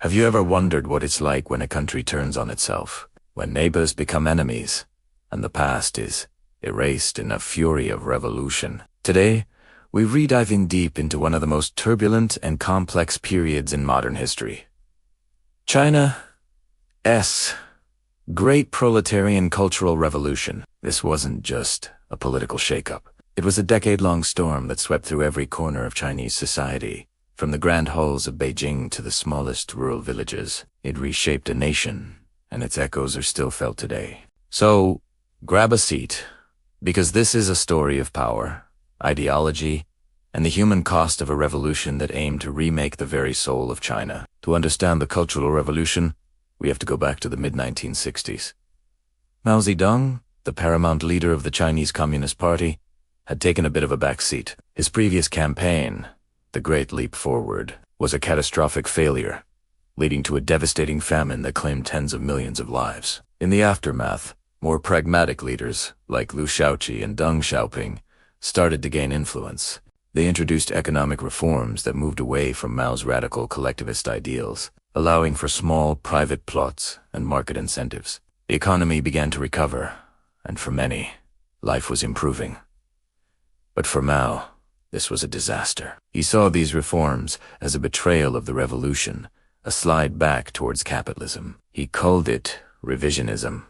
Have you ever wondered what it's like when a country turns on itself, when neighbors become enemies, and the past is erased in a fury of revolution? Today, we're rediving deep into one of the most turbulent and complex periods in modern history. China's Great Proletarian Cultural Revolution. This wasn't just a political shakeup. It was a decade-long storm that swept through every corner of Chinese society. From the grand halls of Beijing to the smallest rural villages, it reshaped a nation, and its echoes are still felt today. So, grab a seat, because this is a story of power, ideology, and the human cost of a revolution that aimed to remake the very soul of China. To understand the Cultural Revolution, we have to go back to the mid-1960s. Mao Zedong, the paramount leader of the Chinese Communist Party, had taken a bit of a backseat. His previous campaign, the Great Leap Forward, was a catastrophic failure, leading to a devastating famine that claimed tens of millions of lives. In the aftermath, more pragmatic leaders, like Liu Shaoqi and Deng Xiaoping, started to gain influence. They introduced economic reforms that moved away from Mao's radical collectivist ideals, allowing for small private plots and market incentives. The economy began to recover, and for many, life was improving. But for Mao, this was a disaster. He saw these reforms as a betrayal of the revolution, a slide back towards capitalism. He called it revisionism.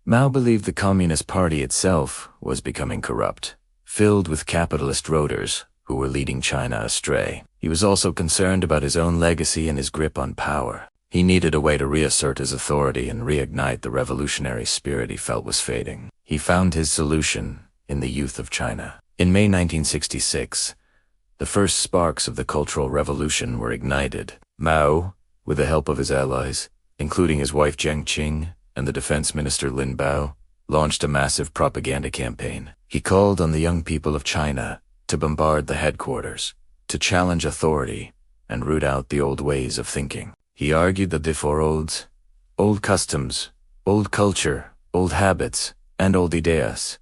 Mao believed the Communist Party itself was becoming corrupt, filled with capitalist roaders who were leading China astray. He was also concerned about his own legacy and his grip on power. He needed a way to reassert his authority and reignite the revolutionary spirit he felt was fading. He found his solution in the youth of China. In May 1966, the first sparks of the Cultural Revolution were ignited. Mao, with the help of his allies, including his wife Jiang Qing and the defense minister Lin Bao, launched a massive propaganda campaign. He called on the young people of China to bombard the headquarters, to challenge authority, and root out the old ways of thinking. He argued that the four olds, old customs, old culture, old habits, and old ideas,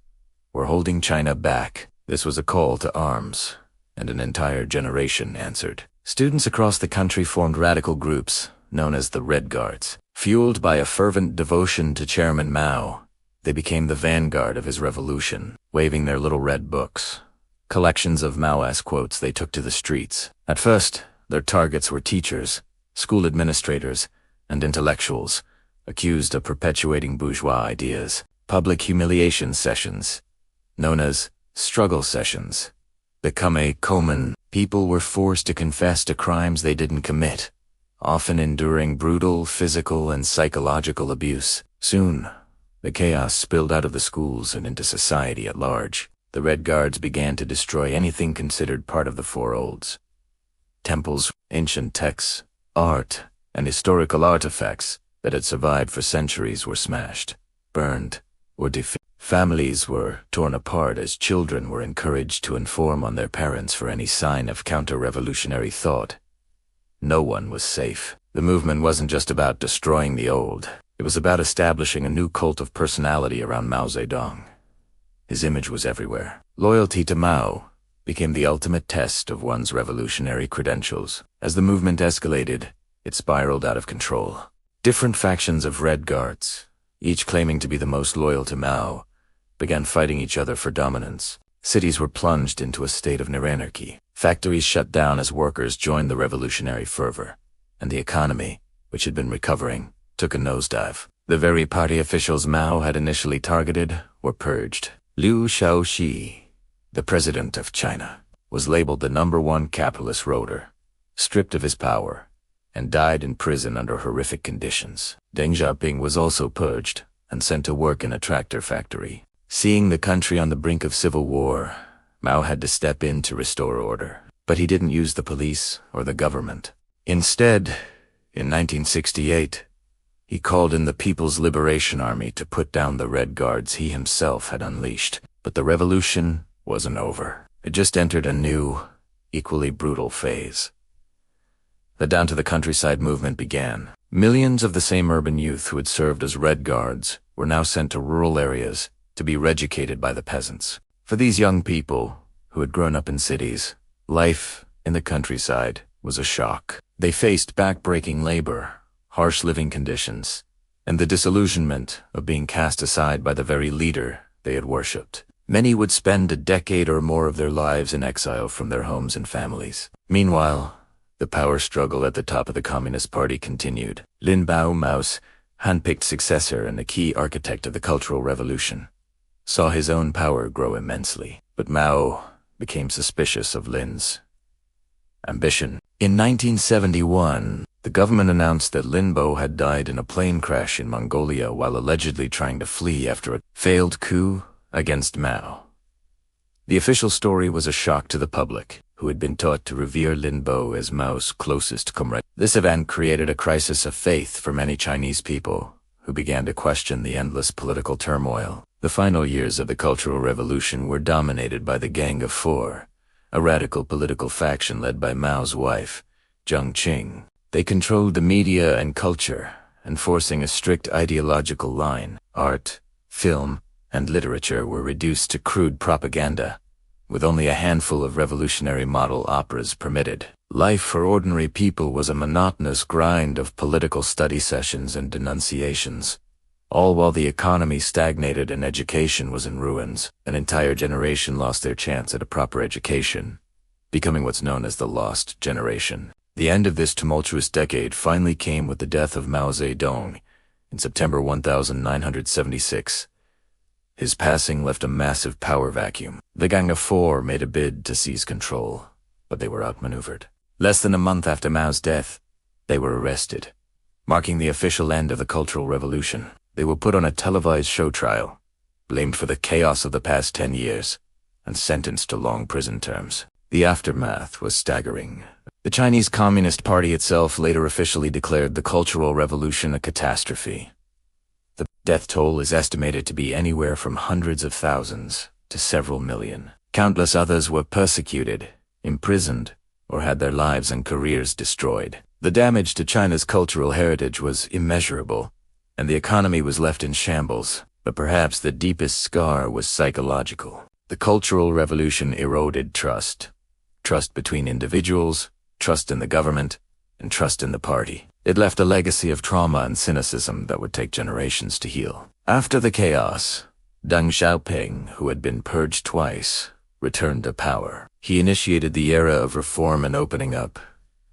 were holding China back. This was a call to arms, and an entire generation answered. Students across the country formed radical groups, known as the Red Guards. Fueled by a fervent devotion to Chairman Mao, they became the vanguard of his revolution, waving their little red books, collections of Maoist quotes they took to the streets. At first, their targets were teachers, school administrators, and intellectuals, accused of perpetuating bourgeois ideas. Public humiliation sessions, known as struggle sessions, become a common. People were forced to confess to crimes they didn't commit, often enduring brutal physical and psychological abuse. Soon, the chaos spilled out of the schools and into society at large. The Red Guards began to destroy anything considered part of the Four Olds. Temples, ancient texts, art, and historical artifacts that had survived for centuries were smashed, burned, or defaced. Families were torn apart as children were encouraged to inform on their parents for any sign of counter-revolutionary thought. No one was safe. The movement wasn't just about destroying the old. It was about establishing a new cult of personality around Mao Zedong. His image was everywhere. Loyalty to Mao became the ultimate test of one's revolutionary credentials. As the movement escalated, it spiraled out of control. Different factions of Red Guards, each claiming to be the most loyal to Mao, began fighting each other for dominance. Cities were plunged into a state of near anarchy. Factories shut down as workers joined the revolutionary fervor, and the economy, which had been recovering, took a nosedive. The very party officials Mao had initially targeted were purged. Liu Shaoqi, the president of China, was labeled the #1 capitalist roader, stripped of his power, and died in prison under horrific conditions. Deng Xiaoping was also purged and sent to work in a tractor factory. Seeing the country on the brink of civil war, Mao had to step in to restore order. But he didn't use the police or the government. Instead, in 1968, he called in the People's Liberation Army to put down the Red Guards he himself had unleashed. But the revolution wasn't over. It just entered a new, equally brutal phase. The down-to-the-countryside movement began. Millions of the same urban youth who had served as Red Guards were now sent to rural areas to be reeducated by the peasants. For these young people, who had grown up in cities, life in the countryside was a shock. They faced backbreaking labor, harsh living conditions, and the disillusionment of being cast aside by the very leader they had worshipped. Many would spend a decade or more of their lives in exile from their homes and families. Meanwhile, the power struggle at the top of the Communist Party continued. Lin Bao, Mao's handpicked successor and a key architect of the Cultural Revolution, saw his own power grow immensely. But Mao became suspicious of Lin's ambition. In 1971, the government announced that Lin Bo had died in a plane crash in Mongolia while allegedly trying to flee after a failed coup against Mao. The official story was a shock to the public, who had been taught to revere Lin Bo as Mao's closest comrade. This event created a crisis of faith for many Chinese people, who began to question the endless political turmoil. The final years of the Cultural Revolution were dominated by the Gang of Four, a radical political faction led by Mao's wife, Jiang Qing. They controlled the media and culture, enforcing a strict ideological line. Art, film, and literature were reduced to crude propaganda, with only a handful of revolutionary model operas permitted. Life for ordinary people was a monotonous grind of political study sessions and denunciations, all while the economy stagnated and education was in ruins. An entire generation lost their chance at a proper education, becoming what's known as the Lost Generation. The end of this tumultuous decade finally came with the death of Mao Zedong in September 1976. His passing left a massive power vacuum. The Gang of Four made a bid to seize control, but they were outmaneuvered. Less than a month after Mao's death, they were arrested, marking the official end of the Cultural Revolution. They were put on a televised show trial, blamed for the chaos of the past 10 years, and sentenced to long prison terms. The aftermath was staggering. The Chinese Communist Party itself later officially declared the Cultural Revolution a catastrophe. The death toll is estimated to be anywhere from hundreds of thousands to several million. Countless others were persecuted, imprisoned, or had their lives and careers destroyed. The damage to China's cultural heritage was immeasurable, and the economy was left in shambles. But perhaps the deepest scar was psychological. The Cultural Revolution eroded trust. Trust between individuals, trust in the government, and trust in the party. It left a legacy of trauma and cynicism that would take generations to heal. After the chaos, Deng Xiaoping, who had been purged twice, returned to power. He initiated the era of reform and opening up,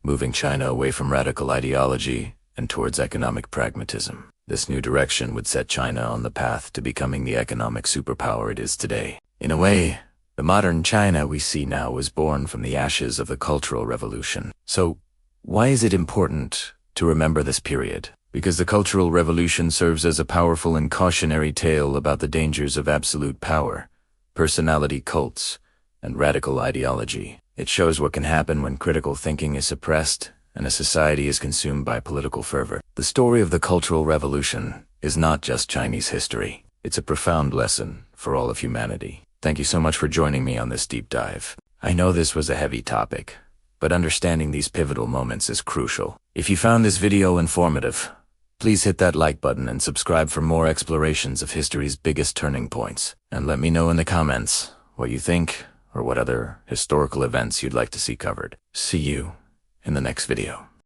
moving China away from radical ideology and towards economic pragmatism. This new direction would set China on the path to becoming the economic superpower it is today. In a way, the modern China we see now was born from the ashes of the Cultural Revolution. So, why is it important to remember this period? Because the Cultural Revolution serves as a powerful and cautionary tale about the dangers of absolute power, personality cults, and radical ideology. It shows what can happen when critical thinking is suppressed and a society is consumed by political fervor. The story of the Cultural Revolution is not just Chinese history. It's a profound lesson for all of humanity. Thank you so much for joining me on this deep dive. I know this was a heavy topic, but understanding these pivotal moments is crucial. If you found this video informative, please hit that like button and subscribe for more explorations of history's biggest turning points. And let me know in the comments what you think or what other historical events you'd like to see covered. See you in the next video.